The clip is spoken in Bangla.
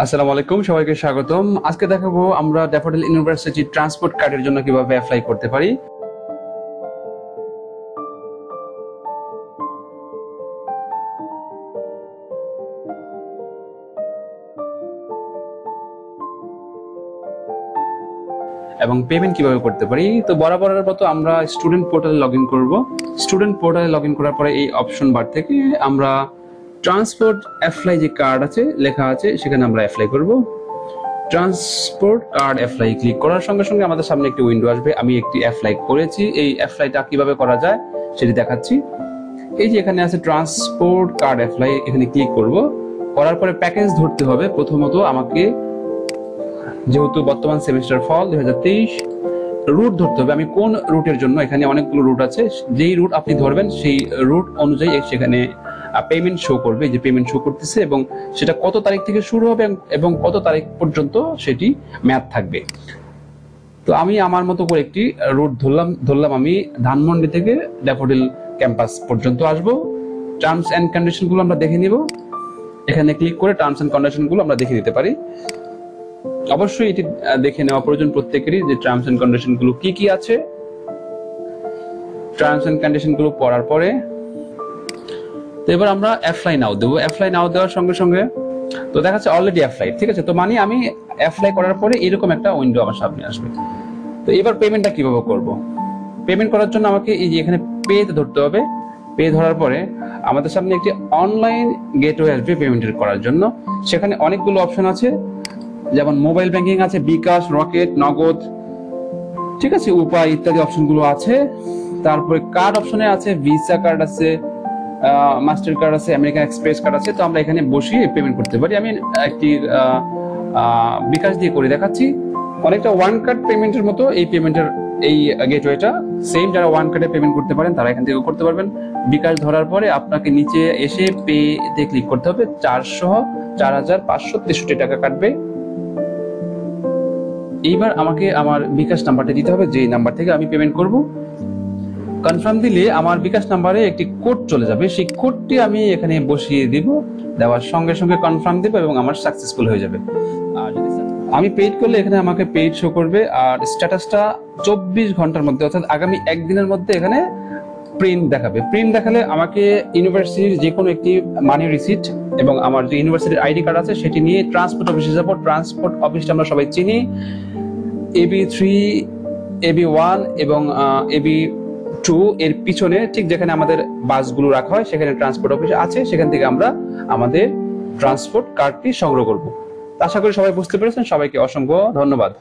আসসালামু আলাইকুম, সবাইকে স্বাগতম। আজকে দেখাবো আমরা ড্যাফোডিল ইউনিভার্সিটি ট্রান্সপোর্ট কার্ডের জন্য কিভাবে অ্যাপ্লাই করতে পারি। এবং পেমেন্ট কিভাবে করতে পারি। তো বরাবরের মতো আমরা স্টুডেন্ট পোর্টালে লগ ইন করবো। স্টুডেন্ট পোর্টালে লগ ইন করার পরে এই অপশন বার থেকে আমরা ট্রান্সপোর্ট অ্যাপ্লাই যে কার্ড আছে লেখা আছে সেখানে আমরা অ্যাপ্লাই করব। ট্রান্সপোর্ট কার্ড অ্যাপ্লাই ক্লিক করার সঙ্গে সঙ্গে আমাদের সামনে একটি উইন্ডো আসবে। আমি একটি অ্যাপ্লাই করেছি, এই অ্যাপ্লাইটা কিভাবে করা যায় সেটি দেখাচ্ছি। এই যে এখানে আছে ট্রান্সপোর্ট কার্ড অ্যাপ্লাই, এখানে ক্লিক করব। করার পরে প্যাকেজ ধরতে হবে। প্রথমত আমাকে, যেহেতু বর্তমান সেমিস্টার ফল 2023, রুট ধরতে হবে। আমি কোন রুটের জন্য, এখানে অনেকগুলো রুট আছে, যেই রুট আপনি ধরবেন সেই রুট অনুযায়ী সেখানে পেমেন্ট শো করবে। যে পেমেন্ট শো করতেছে এবং সেটা কত তারিখ থেকে শুরু হবে এবং কত তারিখ পর্যন্ত সেটি মেয়াদ থাকবে। তো আমি আমার মতো করে একটি রুট ধরলাম। আমি ধানমন্ডি থেকে ড্যাফোডিল ক্যাম্পাস পর্যন্ত আসব। টার্মস এন্ড কন্ডিশন গুলো আমরা দেখে নিব। এখানে ক্লিক করে টার্মস এন্ড কন্ডিশন গুলো আমরা দেখে নিতে পারি। অবশ্যই এটি দেখে নেওয়া প্রয়োজন প্রত্যেকেরই, যে টার্মস এন্ড কন্ডিশন গুলো কি কি আছে। টার্মস এন্ড কন্ডিশন গুলো পড়ার পরে তো এবার আমরা অ্যাপ্লাই নাও দেবো। অ্যাপ্লাই নাও দেওয়ার সঙ্গে সঙ্গে তো দেখাচ্ছে অলরেডি অ্যাপ্লাই, ঠিক আছে। তো মানে আমি অ্যাপ্লাই করার পরে এরকম একটা উইন্ডো আমার সামনে আসবে। তো এবার পেমেন্টটা কিভাবে করব। পেমেন্ট করার জন্য আমাকে এই যে এখানে পে ধরতে হবে। পে ধরার পরে আমাদের সামনে একটি অনলাইন গেটওয়ে আসবে পেমেন্টের করার জন্য। সেখানে অনেকগুলো অপশন আছে, যেমন মোবাইল ব্যাংকিং আছে, বিকাশ, রকেট, নগদ, ঠিক আছে, উপায় ইত্যাদি অপশনগুলো আছে। তারপরে কার্ড অপশনে আছে ভিসা কার্ড আছে, মাস্টার কার্ড আছে, আমেরিকান এক্সপ্রেস কার্ড আছে। তো আমরা এখানে বসিয়ে পেমেন্ট করতে পারি। আমি একটি বিকাশ দিয়ে করে দেখাচ্ছি। অনেকটা ওয়ান কার্ড পেমেন্টের মতো এই পেমেন্টের এই গেটওয়েটা সেম। যারা ওয়ান কার্ডে পেমেন্ট করতে পারেন তারা এখান থেকে করতে পারবেন। বিকাশ ধরার পরে আপনাকে নিচে এসে পে তে ক্লিক করতে হবে। 4,563 টাকা কাটবে। এইবার আমাকে আমার বিকাশ নাম্বারটা দিতে হবে, যে নাম্বার থেকে আমি পেমেন্ট করব। কনফার্ম দিলে আমার বিকাশ নাম্বারে একটি কোড চলে যাবে। সেই কোডটি আমি এখানে বসিয়ে দিব। দেওয়ার সঙ্গে সঙ্গে কনফার্ম দেব এবং আমার সাকসেসফুল হয়ে যাবে। আর যদি আমি পেইড করলে এখানে আমাকে পেইড শো করবে। আর স্ট্যাটাসটা 24 ঘন্টার মধ্যে, অর্থাৎ আগামী একদিনের মধ্যে এখানে প্রিন্ট দেখাবে। প্রিন্ট দেখালে আমাকে ইউনিভার্সিটির যে কোনো একটি মানি রিসিট এবং আমার যে ইউনিভার্সিটির আইডি কার্ড আছে সেটি নিয়ে ট্রান্সপোর্ট অফিসে যাব। ট্রান্সপোর্ট অফিসটা আমরা সবাই চিনি, AB3, AB1 এবং AB2 এর পিছনে, ঠিক যেখানে আমাদের বাসগুলো রাখা হয় সেখানে ট্রান্সপোর্ট অফিস আছে। সেখান থেকে আমরা আমাদের ট্রান্সপোর্ট কার্ডটি সংগ্রহ করব। আশা করি সবাই বুঝতে পেরেছেন। সবাইকে অসংখ্য ধন্যবাদ।